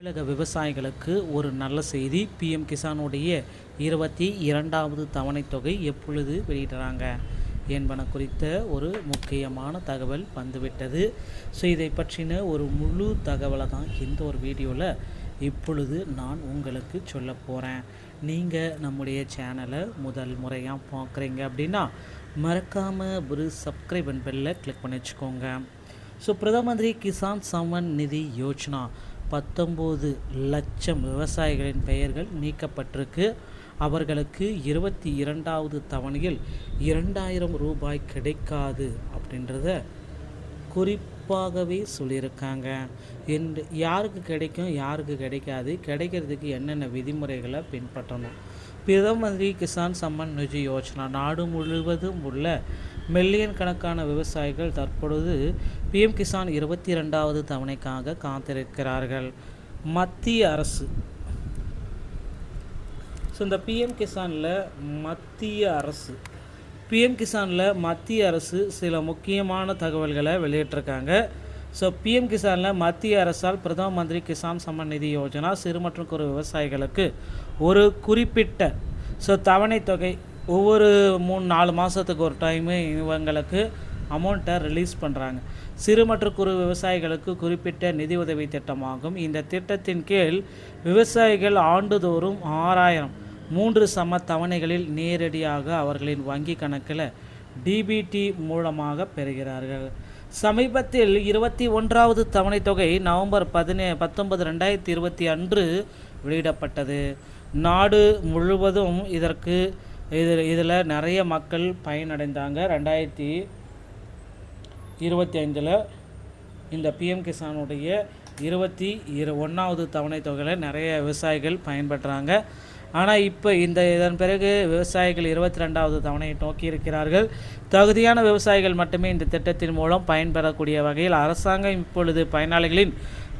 தமிழக விவசாயிகளுக்கு ஒரு நல்ல செய்தி. பிஎம் கிசானுடைய 22வது தவணை தொகை எப்பொழுது வெளியிடுறாங்க என்பன குறித்த ஒரு முக்கியமான தகவல் வந்துவிட்டது. ஸோ இதை பற்றின ஒரு முழு தகவலை தான் இந்த ஒரு வீடியோவில் இப்பொழுது நான் உங்களுக்கு சொல்ல போகிறேன். நீங்கள் நம்முடைய சேனலை முதல் முறையாக பார்க்குறீங்க அப்படின்னா மறக்காமல் ஒரு சப்ஸ்கிரைப் அண்ட் பெல்லை கிளிக் பண்ணி வச்சுக்கோங்க. ஸோ பிரதம மந்திரி கிசான் சம்மான் நிதி யோஜனா 19 லட்சம் விவசாயிகளின் பெயர்கள் நீக்கப்பட்டிருக்கு. அவர்களுக்கு 22வது தவணையில் 2000 ரூபாய் கிடைக்காது அப்படின்றத குறிப்பாகவே சொல்லியிருக்காங்க. என்று யாருக்கு கிடைக்கும், யாருக்கு கிடைக்காது, கிடைக்கிறதுக்கு என்னென்ன விதிமுறைகளை பின்பற்றணும். பிரதம மந்திரி கிசான் சம்மான் நிதி யோஜனா நாடு முழுவதும் உள்ள மில்லியன் கணக்கான விவசாயிகள் தற்பொழுது பிஎம் கிசான் 22வது தவணைக்காக காத்திருக்கிறார்கள். மத்திய அரசு இந்த பிஎம் கிசானில் மத்திய அரசு சில முக்கியமான தகவல்களை வெளியிட்டிருக்காங்க. பிஎம் கிசானில் மத்திய அரசால் பிரதம மந்திரி கிசான் சம்மான் நிதி யோஜனா சிறு மற்றும் குறு விவசாயிகளுக்கு ஒரு குறிப்பிட்ட தவணை தொகை ஒவ்வொரு 3-4 மாதத்துக்கு ஒரு டைமு இவங்களுக்கு அமௌண்ட்டை ரிலீஸ் பண்ணுறாங்க. சிறு மற்றும் குறு விவசாயிகளுக்கு குறிப்பிட்ட நிதி உதவி திட்டமாகும். இந்த திட்டத்தின் கீழ் விவசாயிகள் ஆண்டுதோறும் 6000 3 சம தவணைகளில் நேரடியாக அவர்களின் வங்கி கணக்கில் டிபிடி மூலமாக பெறுகிறார்கள். சமீபத்தில் 21வது தவணை தொகை நவம்பர் 19, 2020 அன்று வெளியிடப்பட்டது. நாடு முழுவதும் இதில் நிறைய மக்கள் பயனடைந்தாங்க. 2025 இந்த பிஎம் கிசானுடைய 21வது தவணை தொகையில் நிறைய விவசாயிகள் பயன்பெற்றாங்க. ஆனால் இப்போ இதன் பிறகு விவசாயிகள் 22வது தவணையை நோக்கி இருக்கிறார்கள். தகுதியான விவசாயிகள் மட்டுமே இந்த திட்டத்தின் மூலம் பயன்பெறக்கூடிய வகையில் அரசாங்கம் இப்பொழுது பயனாளிகளின்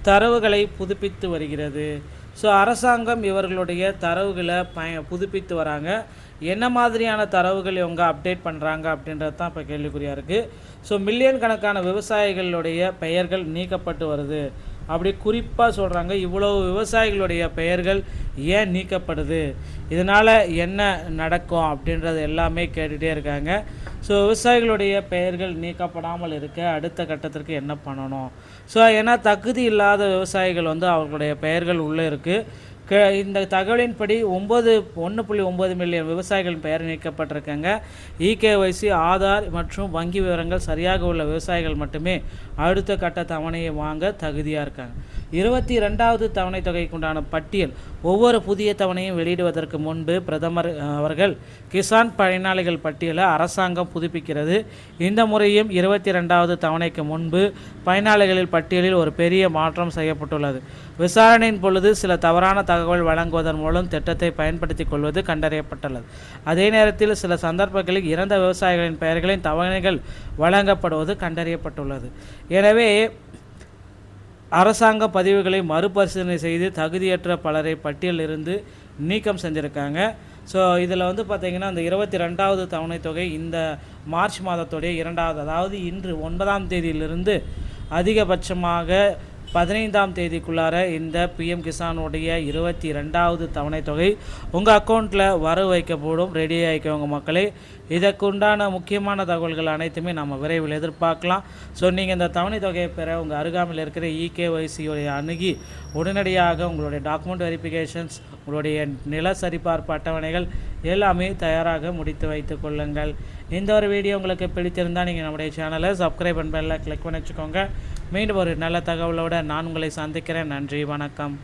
தரவுகளை புதுப்பித்து வருகிறது. அரசாங்கம் இவர்களுடைய தரவுகளை புதுப்பித்து வராங்க. என்ன மாதிரியான தரவுகள் இவங்க அப்டேட் பண்ணுறாங்க அப்படின்றது தான் இப்போ கேள்விக்குறியாக இருக்குது. மில்லியன் கணக்கான விவசாயிகளுடைய பெயர்கள் நீக்கப்பட்டு வருது அப்படி குறிப்பாக சொல்கிறாங்க. இவ்வளவு விவசாயிகளுடைய பெயர்கள் ஏன் நீக்கப்படுது, இதனால் என்ன நடக்கும் அப்படின்றது எல்லாமே கேட்டுகிட்டே இருக்காங்க. விவசாயிகளுடைய பெயர்கள் நீக்கப்படாமல் இருக்க அடுத்த கட்டத்திற்கு என்ன பண்ணணும்? ஏன்னா தகுதி இல்லாத விவசாயிகள் அவர்களுடைய பெயர்கள் உள்ளே இருக்குது. இந்த தகவலின்படி 1.9 மில்லியன் விவசாயிகளின் பெயர் நீக்கப்பட்டிருக்காங்க. இகேஒய்சி, ஆதார் மற்றும் வங்கி விவரங்கள் சரியாக உள்ள விவசாயிகள் மட்டுமே அடுத்த கட்ட தவணையை வாங்க தகுதியாக இருக்காங்க. 22வது தவணை தொகைக்குண்டான பட்டியல் ஒவ்வொரு புதிய தவணையும் வெளியிடுவதற்கு முன்பு பிரதமர் அவர்கள் கிசான் பயனாளிகள் பட்டியலை அரசாங்கம் புதுப்பிக்கிறது. இந்த முறையும் 22வது தவணைக்கு முன்பு பயனாளிகளின் பட்டியலில் ஒரு பெரிய மாற்றம் செய்யப்பட்டுள்ளது. விசாரணையின் பொழுது சில தவறான தகவல் வழங்குவதன் மூலம் திட்டத்தை பயன்படுத்திக் கொள்வது கண்டறியப்பட்டுள்ளது. அதே நேரத்தில் சில சந்தர்ப்பங்களில் இறந்த விவசாயிகளின் பெயர்களின் தவணைகள் வழங்கப்படுவது கண்டறியப்பட்டுள்ளது. எனவே அரசாங்க பதிவுகளை மறுபரிசீலனை செய்து தகுதியற்ற பலரை பட்டியலில் இருந்து நீக்கம் செஞ்சுருக்காங்க. இதில் பார்த்திங்கன்னா இந்த 22வது தவணை தொகை இந்த மார்ச் மாதத்துடைய 2வது, அதாவது இன்று 9ஆம் தேதியிலிருந்து அதிகபட்சமாக 15ஆம் தேதிக்குள்ளார இந்த பிஎம் கிசானுடைய 22வது தவணை தொகை உங்கள் அக்கௌண்ட்டில் வரவு வைக்கப்படும். ரெடி ஆகிக்கவங்க மக்களே. இதற்குண்டான முக்கியமான தகவல்கள் அனைத்துமே நம்ம விரைவில் எதிர்பார்க்கலாம். நீங்கள் இந்த தவணை தொகையை பெற உங்கள் அருகாமையில் இருக்கிற இகேஒய்சியோடைய அணுகி உடனடியாக உங்களுடைய டாக்குமெண்ட் வெரிஃபிகேஷன்ஸ், உங்களுடைய நில சரிபார்ப்பு அட்டவணைகள் எல்லாமே தயாராக முடித்து வைத்து கொள்ளுங்கள். இந்த ஒரு வீடியோ உங்களுக்கு பிடித்திருந்தால் நீங்கள் நம்முடைய சேனலை சப்ஸ்கிரைப் பண்ண பெல்லை கிளிக் பண்ணி வச்சுக்கோங்க. மீண்டும் ஒரு நல்ல தகவலோடு நான் உங்களை சந்திக்கிறேன். நன்றி, வணக்கம்.